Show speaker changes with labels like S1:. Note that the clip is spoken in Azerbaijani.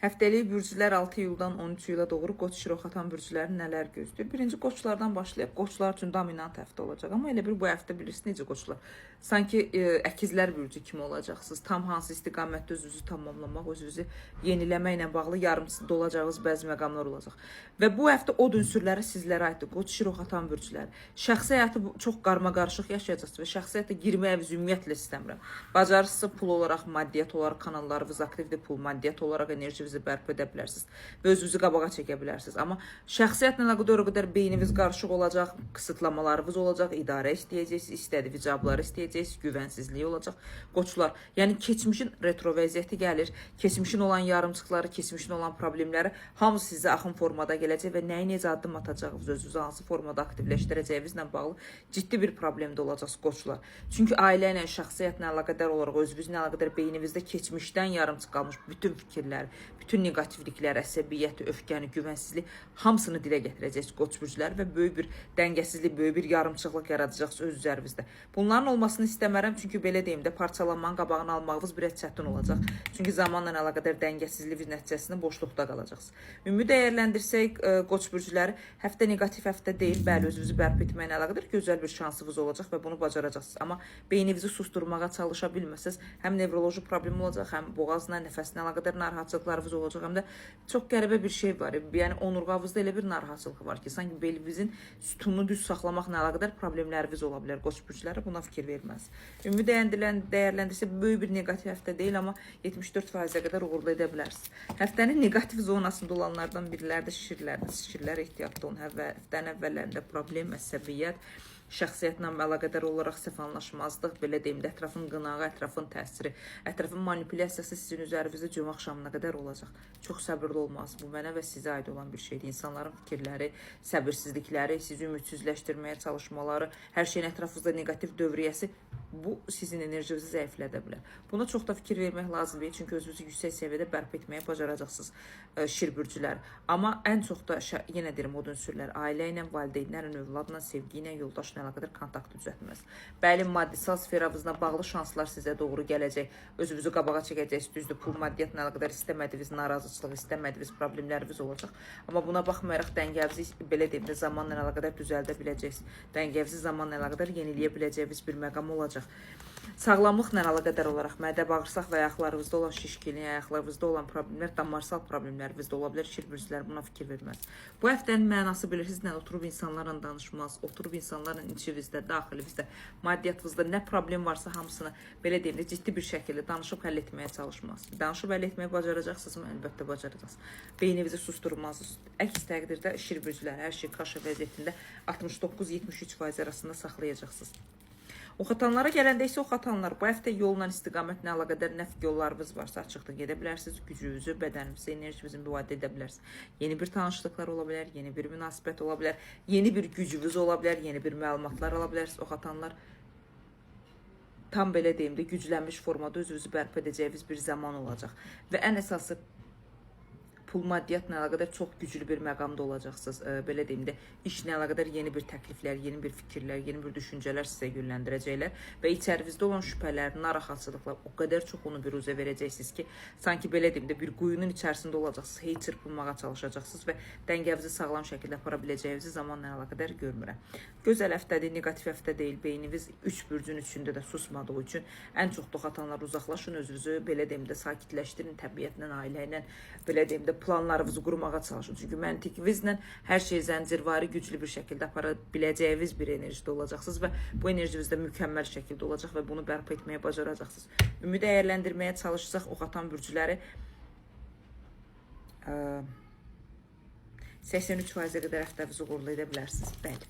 S1: Həftəlik bürclər 6 iyuldan 13 iyula doğru Qoç şiroxatan bürcləri nələr gözləyir? Birinci Qoçlardan başlayıb, Qoçlar üçün dominant həftə olacaq. Amma elə bir bu həftə bilirsiniz necə Qoçlar? Sanki əkizlər bürcü kimi olacaqsınız. Tam hansı istiqamətdə özünüzü tamamlamaq, özünüzü yeniləməklə bağlı yarımçıda olacağınız bəzi məqamlar olacaq. Və bu həftə od ünsürləri sizlərə aiddir. Qoç şiroxatan bürclər. Şəxsi həyatı çox qarma-qarışıq yaşayacaqsınız və şəxsi həyata girməyə ümumiyyətlə istəmirəm. Bacarırsınızsa pul olaraq, maddiyyat olaraq kanallarınız aktivdir, pul, maddiyyat olaraq enerjinizi bərpa edə bilərsiniz və özünüzü qabağa çəkə bilərsiniz. Amma şəxsiyyətlə əlaqədar o qədər beyniniz qarışıq olacaq, qısıtlamalarınız olacaq, idarə istəyəcəksiniz, istədiyi cavabları istəyəcəksiniz, güvənsizliyi olacaq. Qoçlar, yəni keçmişin retro vəziyyəti gəlir, keçmişin olan yarımçıqları, keçmişin olan problemləri hamısı sizə axın formada gələcək və nəyi necə addım atacağınız, özünüzü hansı formada aktivləşdirəcəyinizlə bağlı ciddi bir problemdə olacaqsınız Qoçlar. Çünki ailə ilə, şəxsiyyətlə əlaqədar olaraq özünüzlə əlaqədar beyninizdə keçmişdən yarımçıq qalmış bütün fikirlər, bütün negativliklər, əsəbiyyəti, öfkəni, güvənsizlik hamısını dilə gətirəcəksiniz Qoç bürcləri və böyük bir dəngəsizlik, böyük bir yarımçıqlıq yaradacaqsınız öz üzərinizdə. Bunların olmasını istəmərəm, çünki belə deyim də parçalanmanın qabağını almağınız biraz çətin olacaq. Çünki zamanla əlaqədar dəngəsizlik nəticəsində boşluqda qalacaqsınız. Ümumi dəyərləndirsək Qoç bürcləri həftə negativ həftə deyil, bəli özünüzü bərpa etməklə əlaqədar gözəl bir şansınız olacaq və bunu bacaracaqsınız. Amma beyninizi susturmağa çalışa bilməsəz, həm nevroloji problem olacaq, həm boğazla, nəfəslə əlaqədar narahatçılıqlarınız olacaq, həm də çox qəribə bir şey var. Yəni onurğavızda elə bir narahatçılıq var ki, sanki belinizin sütununu düz saxlamaqla əlaqədar problemləriniz ola bilər. Qoç bürcləri buna fikir verməz. Ümumi dəyərləndirsə böyük bir negativ həftə deyil, amma 74%-ə qədər uğurlu edə bilərsiniz. Həftənin negativ zonasında olanlardan biriləri də şişirlərdir. Şişirlər ehtiyatlı olun. Həftənin əvvəllərində problem, əsəbiyyət, şəxsiyyətlə əlaqədar olaraq səhv anlaşmazlıq, belə deyim də, ətrafın qınağı, ətrafın təsiri, ətrafın manipulyasiyası sizin üzərinizdə cümə axşamına qədər olacaq. Çox səbirli olmalısınız. Bu mənə və sizə aid olan bir şeydir. İnsanların fikirləri, səbirsizlikləri, sizi ümidsizləşdirməyə çalışmaları, hər şeyin ətrafınızda negativ dövriyyəsi bu sizin enerjinizi zəiflədə bilər. Buna çox da fikir vermək lazım deyil, çünki özünüzü yüksək səviyyədə bərpa etməyə bacaracaqsınız şir bürcülər. Amma ən çox da yenə deyirəm od ünsürlər ailə ilə, valideynlərlə, övladla, sevgi ilə, yoldaşla əlaqədar kontakt düzəltməz. Bəli, maddisal sferavızla bağlı şanslar sizə doğru gələcək. Özünüzü qabağa çəkəcəksiniz, düzdür, pul, maddiyyatla əlaqədar istəmədiyiniz narazıçılıq, istəmədiyiniz problemləriniz olacaq. Amma buna baxmayaraq dəngənizi belə deyim də zamanla əlaqədar düzəldə biləcəksiniz. Dəngənizi zamanla əlaqədar yeniləyə biləcəyiniz bir məqam olacaq. Sağlamlıqla əlaqədar olaraq mədə, bağırsaq və ayaqlarınızda olan şişkinlik, ayaqlarınızda olan problemlər, damarsal problemlərinizdə ola bilər. Şir bürcülər buna fikir verməz. Bu həftənin mənası bilirsiniz nə? Oturub insanlarla danışmaz, oturub insanlarla içinizdə, daxilinizdə, maddiyyatınızda nə problem varsa hamısını belə deyim də ciddi bir şəkildə danışıb həll etməyə çalışmaz. Danışıb həll etməyi bacaracaqsınızmı? Əlbəttə bacaracaqsınız. Beyninizi susturmazsınız. Əks təqdirdə şir bürcülər hər şey kaşa vəziyyətində 69-73% arasında saxlayacaqsınız. Oxatanlara gələndə isə oxatanlar bu həftə yolla istiqamətlə əlaqədar nə yollarınız varsa açıqda gedə bilərsiniz. Gücünüzü, bədəninizi, enerjinizi mübadilə edə bilərsiniz. Yeni bir tanışlıqlar ola bilər, yeni bir münasibət ola bilər, yeni bir gücünüz ola bilər, yeni bir məlumatlar ala bilərsiniz. Oxatanlar tam belə deyim də güclənmiş formada özünüzü bərpa edəcəyiniz bir zaman olacaq. Və ən əsası pul, maddiyyatla əlaqədar çox güclü bir məqamda olacaqsınız. Belə deyim də, işlə əlaqədar yeni bir təkliflər, yeni bir fikirlər, yeni bir düşüncələr sizə yönləndirəcəklər və içərinizdə olan şübhələr, narahatçılıqlar o qədər çox onu biruzə verəcəksiniz ki, sanki belə deyim də, bir quyunun içərisində olacaqsınız, hey çırpınmağa çalışacaqsınız və dəngənizi sağlam şəkildə apara biləcəyinizi zamanla əlaqədar görmürəm. Gözəl həftədir, negativ həftə deyil. Beyniniz 3 bürcün içində də susmadığı üçün ən çox oxatanlar uzaqlaşın, özünüzü belə deyim də sakitləşdirin, təbiətlə, ailə ilə, belə deyim də planlarınızı qurmağa çalışın. Çünki məntiqinizlə hər şey zəncirvari güclü bir şəkildə apara biləcəyiniz bir enerjidə olacaqsınız və bu enerjinizdə mükəmməl şəkildə olacaq və bunu bərpa etməyə bacaracaqsınız. Ümumi dəyərləndirməyə çalışsaq oxatan bürcüləri 83%-ə qədər həftənizi uğurlu edə bilərsiniz. Bəli.